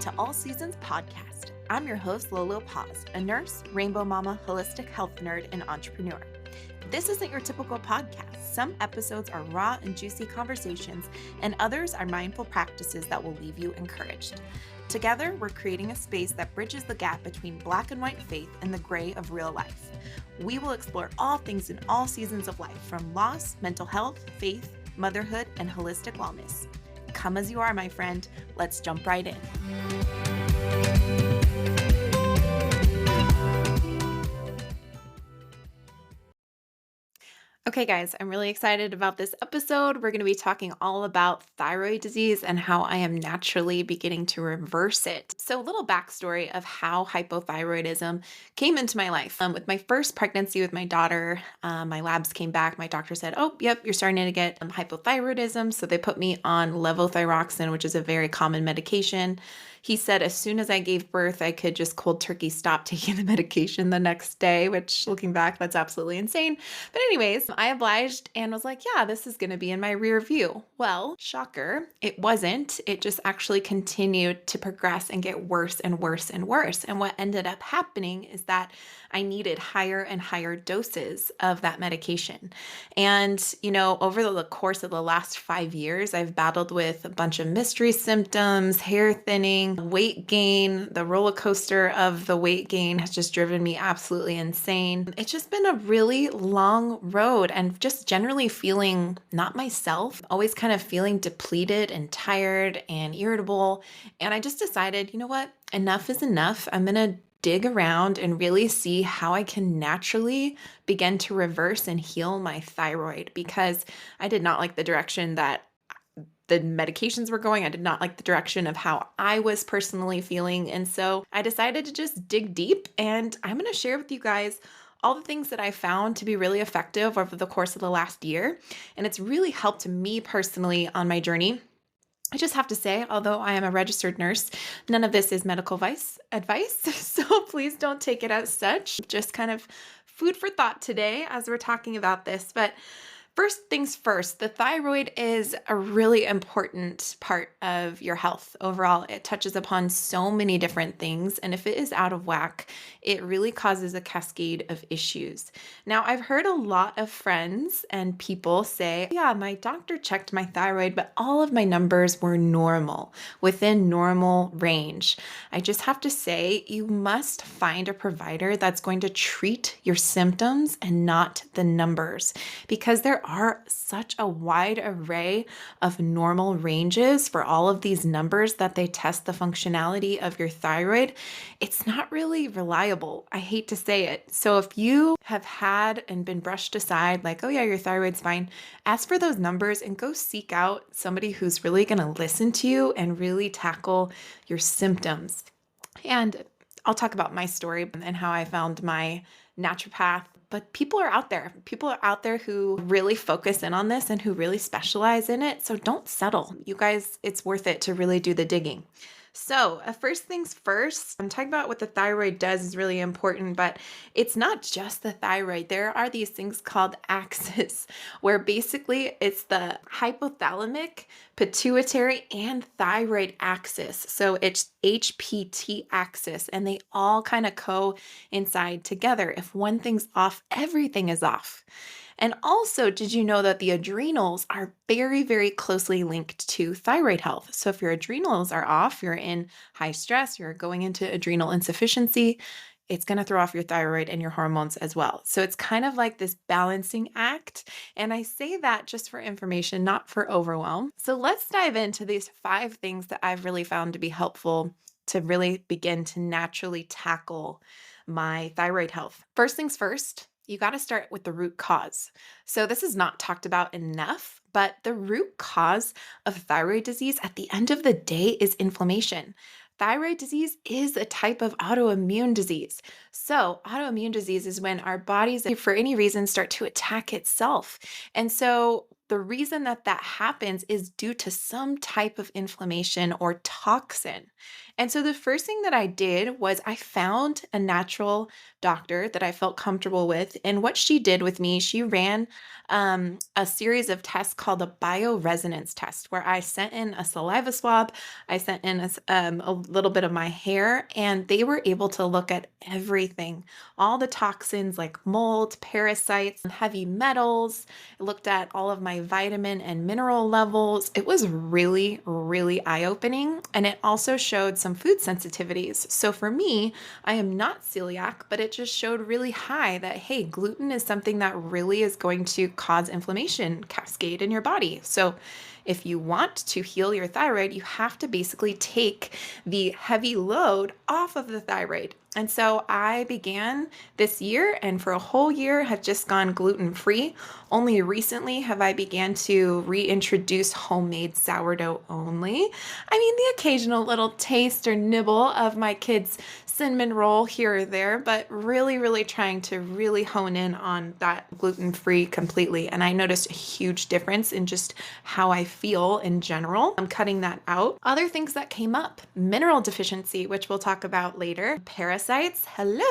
to All Seasons Podcast. I'm your host, LoLo, a nurse, rainbow mama, holistic health nerd, and entrepreneur. This isn't your typical podcast. Some episodes are raw and juicy conversations, and others are mindful practices that will leave you encouraged. Together, we're creating a space that bridges the gap between black and white faith and the gray of real life. We will explore all things in all seasons of life, from loss, mental health, faith, motherhood, and holistic wellness. Come as you are, my friend. Let's jump right in. Okay, guys, I'm really excited about this episode. We're going to be talking all about thyroid disease and how I am naturally beginning to reverse it. So, a little backstory of how hypothyroidism came into my life. With my first pregnancy with my daughter, my labs came back. My doctor said, "Oh, yep, you're starting to get hypothyroidism." So, they put me on levothyroxine, which is a very common medication. He said as soon as I gave birth, I could just cold turkey stop taking the medication the next day, which looking back, that's absolutely insane. But anyways, I obliged and was like, yeah, this is going to be in my rear view. Well, shocker, it wasn't. It just actually continued to progress and get worse and worse and worse. And what ended up happening is that I needed higher and higher doses of that medication. And, over the course of the last 5 years, I've battled with a bunch of mystery symptoms, hair thinning, weight gain. The roller coaster of the weight gain has just driven me absolutely insane. It's just been a really long road and just generally feeling not myself, always kind of feeling depleted and tired and irritable. And I just decided, you know what? Enough is enough. I'm going to dig around and really see how I can naturally begin to reverse and heal my thyroid, because I did not like the direction that the medications were going. I did not like the direction of how I was personally feeling. And so I decided to just dig deep, and I'm going to share with you guys all the things that I found to be really effective over the course of the last year. And it's really helped me personally on my journey. I just have to say, although I am a registered nurse, none of this is medical advice. So please don't take it as such. Just kind of food for thought today as we're talking about this. But first things first, the thyroid is a really important part of your health overall. It touches upon so many different things, and if it is out of whack, it really causes a cascade of issues. Now, I've heard a lot of friends and people say, yeah, my doctor checked my thyroid, but all of my numbers were normal, within normal range. I just have to say, you must find a provider that's going to treat your symptoms and not the numbers, because there are such a wide array of normal ranges for all of these numbers that they test the functionality of your thyroid. It's not really reliable. I hate to say it. So if you have had and been brushed aside, like, oh yeah, your thyroid's fine, ask for those numbers and go seek out somebody who's really going to listen to you and really tackle your symptoms. And I'll talk about my story and how I found my naturopath. But people are out there. People are out there who really focus in on this and who really specialize in it. So don't settle. You guys, it's worth it to really do the digging. So first things first, I'm talking about what the thyroid does is really important, but it's not just the thyroid. There are these things called axis, where basically it's the hypothalamic, pituitary, and thyroid axis. So it's HPT axis, and they all kind of coincide together. If one thing's off, everything is off. And also, did you know that the adrenals are very, very closely linked to thyroid health? So if your adrenals are off, you're in high stress, you're going into adrenal insufficiency, it's going to throw off your thyroid and your hormones as well. So it's kind of like this balancing act. And I say that just for information, not for overwhelm. So let's dive into these 5 things that I've really found to be helpful to really begin to naturally tackle my thyroid health. First things first, you got to start with the root cause. So this is not talked about enough, but the root cause of thyroid disease at the end of the day is inflammation. Thyroid disease is a type of autoimmune disease. So autoimmune disease is when our bodies, for any reason, start to attack itself. And so The reason that that happens is due to some type of inflammation or toxin. And so the first thing that I did was I found a natural doctor that I felt comfortable with. And what she did with me, she ran a series of tests called a bioresonance test, where I sent in a saliva swab, I sent in a little bit of my hair, and they were able to look at everything, all the toxins like mold, parasites, heavy metals. It looked at all of my vitamin and mineral levels. It was really, really eye opening. And it also showed some food sensitivities. So for me, I am not celiac, but it just showed really high that, hey, gluten is something that really is going to cause inflammation cascade in your body. So if you want to heal your thyroid, you have to basically take the heavy load off of the thyroid. And so I began this year and for a whole year have just gone gluten free. Only recently have I began to reintroduce homemade sourdough only. I mean, the occasional little taste or nibble of my kids' cinnamon roll here or there, but really, really trying to really hone in on that gluten free completely. And I noticed a huge difference in just how I feel in general. I'm cutting that out. Other things that came up, mineral deficiency, which we'll talk about later, parasites. Hello.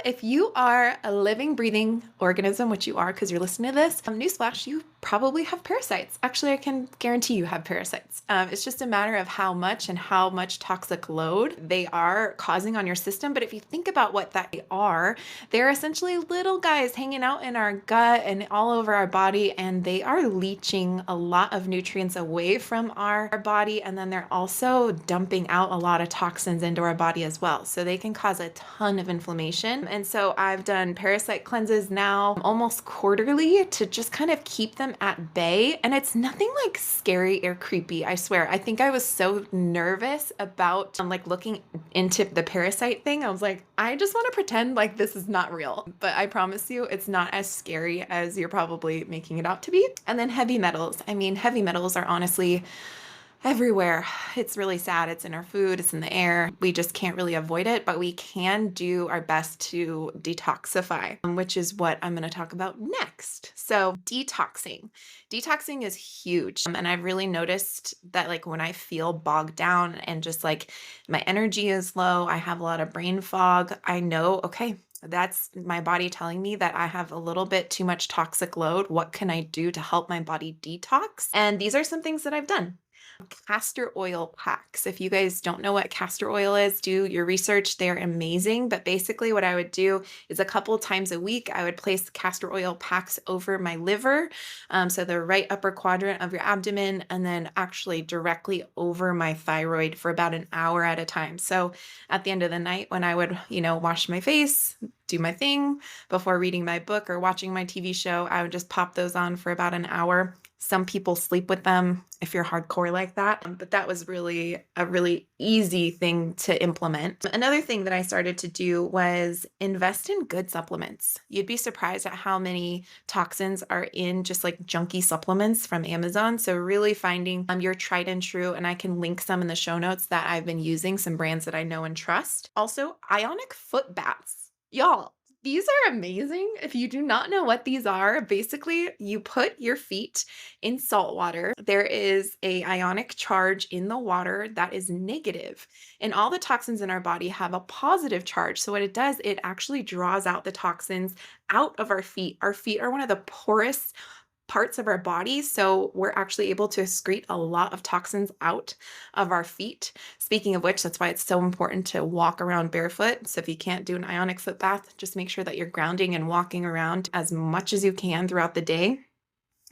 If you are a living, breathing organism, which you are because you're listening to this, newsflash, you probably have parasites. Actually, I can guarantee you have parasites. It's just a matter of how much and how much toxic load they are causing on your system. But if you think about what they are, they're essentially little guys hanging out in our gut and all over our body, and they are leaching a lot of nutrients away from our body. And then they're also dumping out a lot of toxins into our body as well. So they can cause a ton of inflammation. And so I've done parasite cleanses now almost quarterly to just kind of keep them at bay. And it's nothing like scary or creepy, I swear. I think I was so nervous about like looking into the parasite thing. I was like, I just want to pretend like this is not real. But I promise you, it's not as scary as you're probably making it out to be. And then heavy metals. I mean, heavy metals are honestly everywhere. It's really sad. It's in our food, it's in the air. We just can't really avoid it, but we can do our best to detoxify, which is what I'm going to talk about next. So, detoxing. Detoxing is huge. And I've really noticed that, like, when I feel bogged down and just like my energy is low, I have a lot of brain fog, I know, okay, that's my body telling me that I have a little bit too much toxic load. What can I do to help my body detox? And these are some things that I've done. Castor oil packs. If you guys don't know what castor oil is, do your research. They're amazing. But basically, what I would do is a couple times a week, I would place castor oil packs over my liver. So the right upper quadrant of your abdomen, and then actually directly over my thyroid for about an hour at a time. So at the end of the night, when I would, wash my face, do my thing before reading my book or watching my TV show, I would just pop those on for about an hour. Some people sleep with them if you're hardcore like that, but that was really a really easy thing to implement. Another thing that I started to do was invest in good supplements. You'd be surprised at how many toxins are in just like junky supplements from Amazon. So really finding your tried and true, and I can link some in the show notes that I've been using, some brands that I know and trust. Also, ionic foot baths. Y'all, these are amazing. If you do not know what these are, basically you put your feet in salt water. There is a ionic charge in the water that is negative, and all the toxins in our body have a positive charge. So what it does, it actually draws out the toxins out of our feet. Our feet are one of the poorest parts of our body, so we're actually able to excrete a lot of toxins out of our feet. Speaking of which, that's why it's so important to walk around barefoot. So if you can't do an ionic foot bath, just make sure that you're grounding and walking around as much as you can throughout the day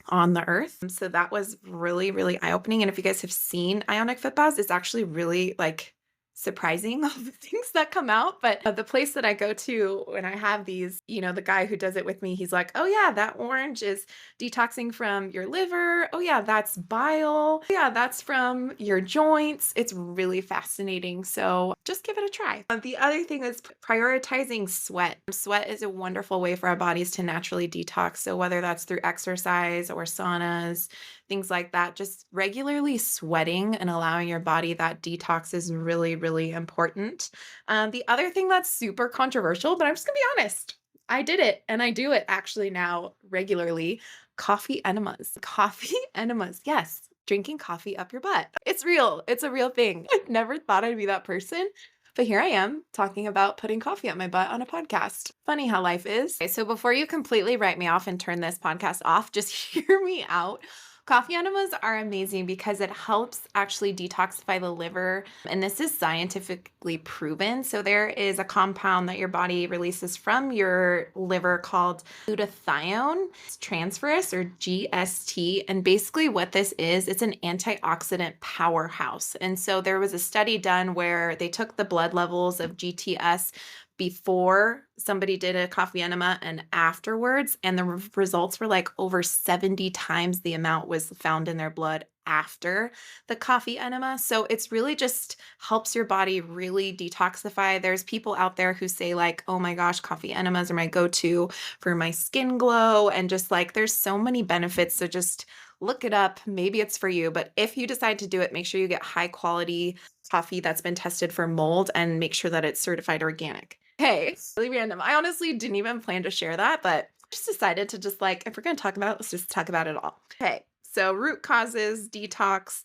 on the earth. So that was really, really eye-opening. And if you guys have seen ionic foot baths, it's actually really like surprising all the things that come out. But the place that I go to when I have these, the guy who does it with me, he's like, oh yeah, that orange is detoxing from your liver. Oh yeah, that's bile. Yeah, that's from your joints. It's really fascinating. So just give it a try. The other thing is prioritizing sweat. Sweat is a wonderful way for our bodies to naturally detox. So whether that's through exercise or saunas, things like that, just regularly sweating and allowing your body that detox is really, really important. The other thing that's super controversial, but I'm just gonna be honest, I did it and I do it actually now regularly. Coffee enemas. Coffee enemas. Yes. Drinking coffee up your butt. It's real. It's a real thing. I never thought I'd be that person. But here I am talking about putting coffee up my butt on a podcast. Funny how life is. Okay, so before you completely write me off and turn this podcast off, just hear me out. Coffee enemas are amazing because it helps actually detoxify the liver. And this is scientifically proven. So there is a compound that your body releases from your liver called glutathione transferase or GST. And basically what this is, it's an antioxidant powerhouse. And so there was a study done where they took the blood levels of GTS before somebody did a coffee enema and afterwards, and the results were like over 70 times the amount was found in their blood after the coffee enema. So it's really just helps your body really detoxify. There's people out there who say like, "Oh my gosh, coffee enemas are my go-to for my skin glow," and just like there's so many benefits. So just look it up. Maybe it's for you, but if you decide to do it, make sure you get high quality coffee that's been tested for mold and make sure that it's certified organic. Hey, really random. I honestly didn't even plan to share that, but just decided to just like, if we're going to talk about it, let's just talk about it all. Okay. So root causes, detox.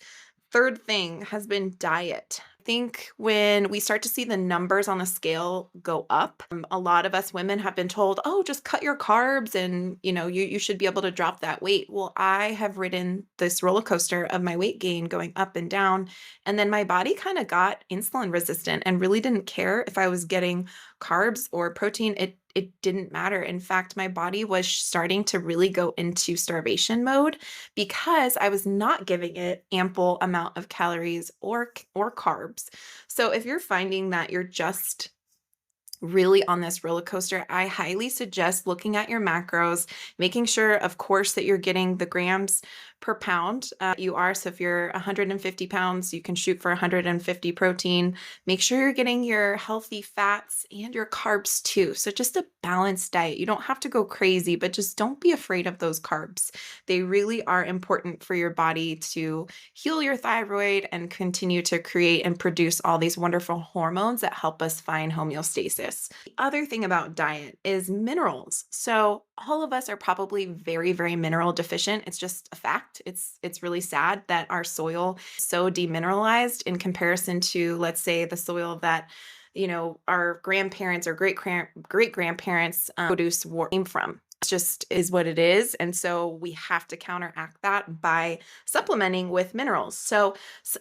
Third thing has been diet. I think when we start to see the numbers on the scale go up, a lot of us women have been told, oh, just cut your carbs and you should be able to drop that weight. Well, I have ridden this roller coaster of my weight gain going up and down. And then my body kind of got insulin resistant and really didn't care if I was getting carbs or protein. It didn't matter. In fact, my body was starting to really go into starvation mode because I was not giving it ample amount of calories or carbs. So if you're finding that you're just really on this roller coaster, I highly suggest looking at your macros, making sure, of course, that you're getting the grams per pound you are. So if you're 150 pounds, you can shoot for 150 protein. Make sure you're getting your healthy fats and your carbs too. So just a balanced diet. You don't have to go crazy, but just don't be afraid of those carbs. They really are important for your body to heal your thyroid and continue to create and produce all these wonderful hormones that help us find homeostasis. The other thing about diet is minerals. So all of us are probably very, very mineral deficient. It's just a fact. It's really sad that our soil is so demineralized in comparison to, let's say, the soil that our grandparents or great grandparents produce came from. It just is what it is. And so we have to counteract that by supplementing with minerals. So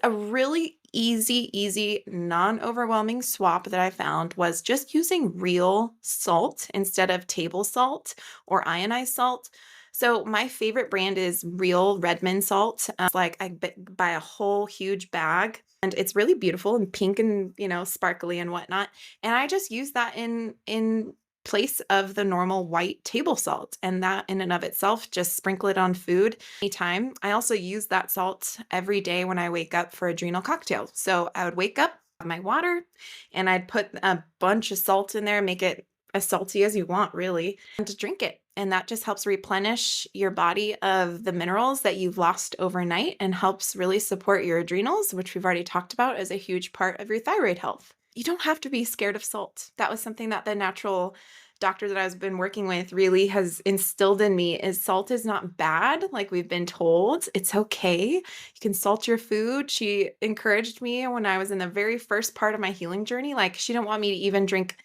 a really easy, non-overwhelming swap that I found was just using real salt instead of table salt or ionized salt. So my favorite brand is Real Redmond salt. It's like I buy a whole huge bag and it's really beautiful and pink and, sparkly and whatnot. And I just use that in place of the normal white table salt. And that in and of itself, just sprinkle it on food anytime. I also use that salt every day when I wake up for adrenal cocktail. So I would wake up, have my water, and I'd put a bunch of salt in there, make it as salty as you want, really, and to drink it. And that just helps replenish your body of the minerals that you've lost overnight and helps really support your adrenals, which we've already talked about as a huge part of your thyroid health. You don't have to be scared of salt. That was something that the natural doctor that I've been working with really has instilled in me is salt is not bad like we've been told. It's okay. You can salt your food. She encouraged me when I was in the very first part of my healing journey. Like she didn't want me to even drink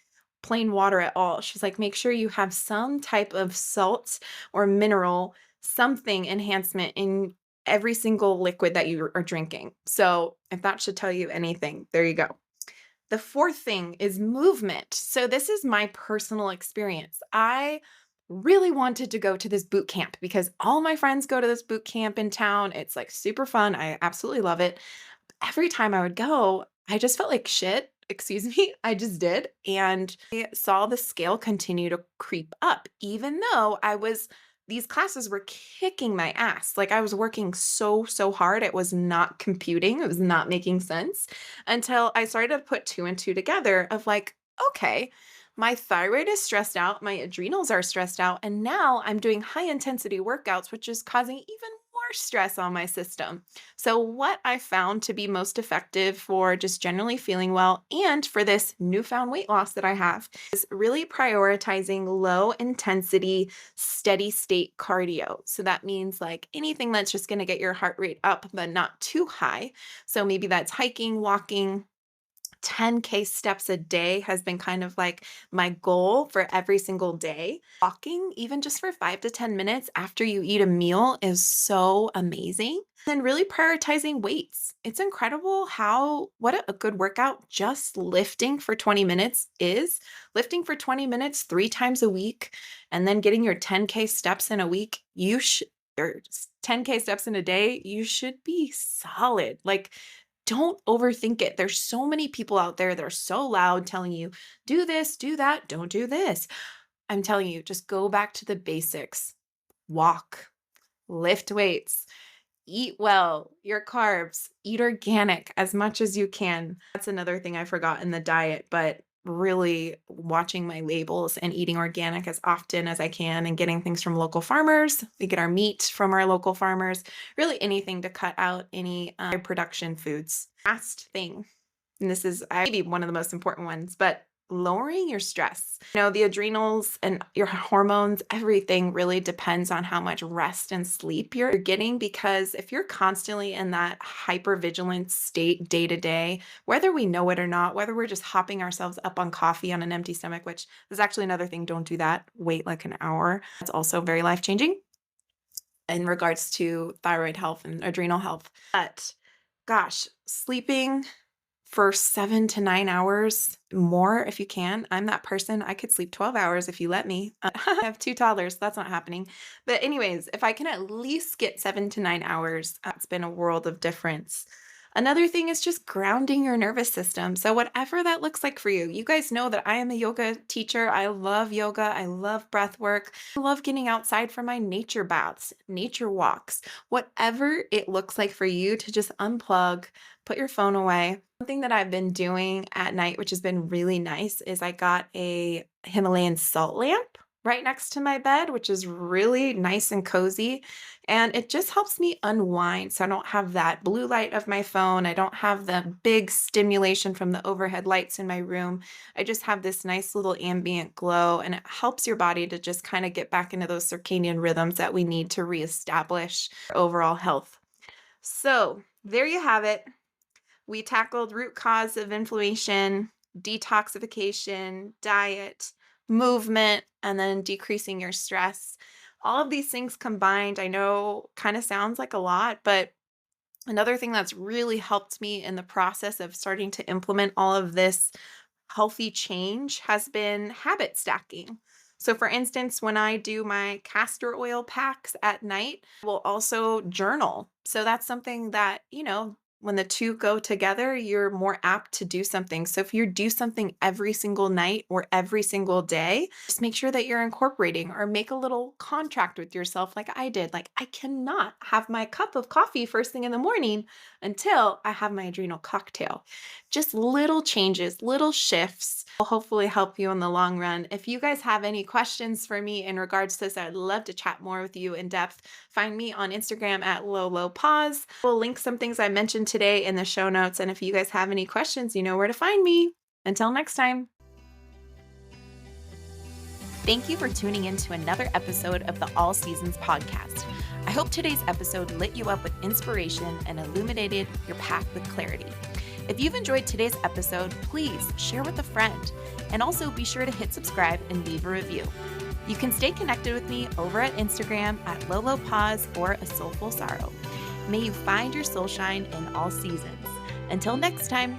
plain water at all. She's like, make sure you have some type of salt or mineral, something enhancement in every single liquid that you are drinking. So if that should tell you anything, there you go. The fourth thing is movement. So this is my personal experience. I really wanted to go to this boot camp because all my friends go to this boot camp in town. It's like super fun. I absolutely love it. Every time I would go, I just felt like shit. Excuse me, I just did. And I saw the scale continue to creep up, even though these classes were kicking my ass. Like I was working so hard. It was not computing. It was not making sense until I started to put two and two together of like, okay, my thyroid is stressed out. My adrenals are stressed out. And now I'm doing high intensity workouts, which is causing even more stress on my system. So, what I found to be most effective for just generally feeling well and for this newfound weight loss that I have is really prioritizing low intensity, steady state cardio. So, that means like anything that's just going to get your heart rate up, but not too high. So, maybe that's hiking, walking. 10K steps a day has been kind of like my goal for every single day. Walking, even just for 5 to 10 minutes after you eat a meal, is so amazing. Then really prioritizing weights. It's incredible what a good workout just lifting for 20 minutes is. Lifting for 20 minutes 3 times a week and then getting your 10K steps in a week, or 10K steps in a day, you should be solid. Like, don't overthink it. There's so many people out there that are so loud telling you, do this, do that, don't do this. I'm telling you, just go back to the basics. Walk, lift weights, eat well, your carbs, eat organic as much as you can. That's another thing I forgot in the diet, but really watching my labels and eating organic as often as I can and getting things from local farmers. We get our meat from our local farmers, really anything to cut out any production foods. Last thing, and this is maybe one of the most important ones, but lowering your stress. The adrenals and your hormones, everything really depends on how much rest and sleep you're getting, because if you're constantly in that hypervigilance state day to day, whether we know it or not, whether we're just hopping ourselves up on coffee on an empty stomach, which is actually another thing, don't do that. Wait like an hour. That's also very life-changing in regards to thyroid health and adrenal health. But gosh, sleeping for 7 to 9 hours more if you can. I'm that person. I could sleep 12 hours if you let me. I have 2 toddlers. That's not happening. But anyways, if I can at least get 7 to 9 hours, that's been a world of difference. Another thing is just grounding your nervous system. So whatever that looks like for you, you guys know that I am a yoga teacher. I love yoga. I love breath work. I love getting outside for my nature baths, nature walks, whatever it looks like for you to just unplug, put your phone away. Something that I've been doing at night, which has been really nice, is I got a Himalayan salt lamp right next to my bed, which is really nice and cozy. And it just helps me unwind. So I don't have that blue light of my phone. I don't have the big stimulation from the overhead lights in my room. I just have this nice little ambient glow, and it helps your body to just kind of get back into those circadian rhythms that we need to reestablish overall health. So there you have it. We tackled root cause of inflammation, detoxification, diet, movement, and then decreasing your stress. All of these things combined, I know kind of sounds like a lot, but another thing that's really helped me in the process of starting to implement all of this healthy change has been habit stacking. So, for instance, when I do my castor oil packs at night, I will also journal. So, that's something that, when the two go together, you're more apt to do something. So if you do something every single night or every single day, just make sure that you're incorporating, or make a little contract with yourself like I did. Like, I cannot have my cup of coffee first thing in the morning until I have my adrenal cocktail. Just little changes, little shifts will hopefully help you in the long run. If you guys have any questions for me in regards to this, I'd love to chat more with you in depth. Find me on Instagram at LoLoPause. We'll link some things I mentioned today in the show notes. And if you guys have any questions, you know where to find me. Until next time. Thank you for tuning in to another episode of the All Seasons podcast. I hope today's episode lit you up with inspiration and illuminated your path with clarity. If you've enjoyed today's episode, please share with a friend, and also be sure to hit subscribe and leave a review. You can stay connected with me over at Instagram at LoLoPause or A Soulful Sorrow. May you find your soul shine in all seasons. Until next time.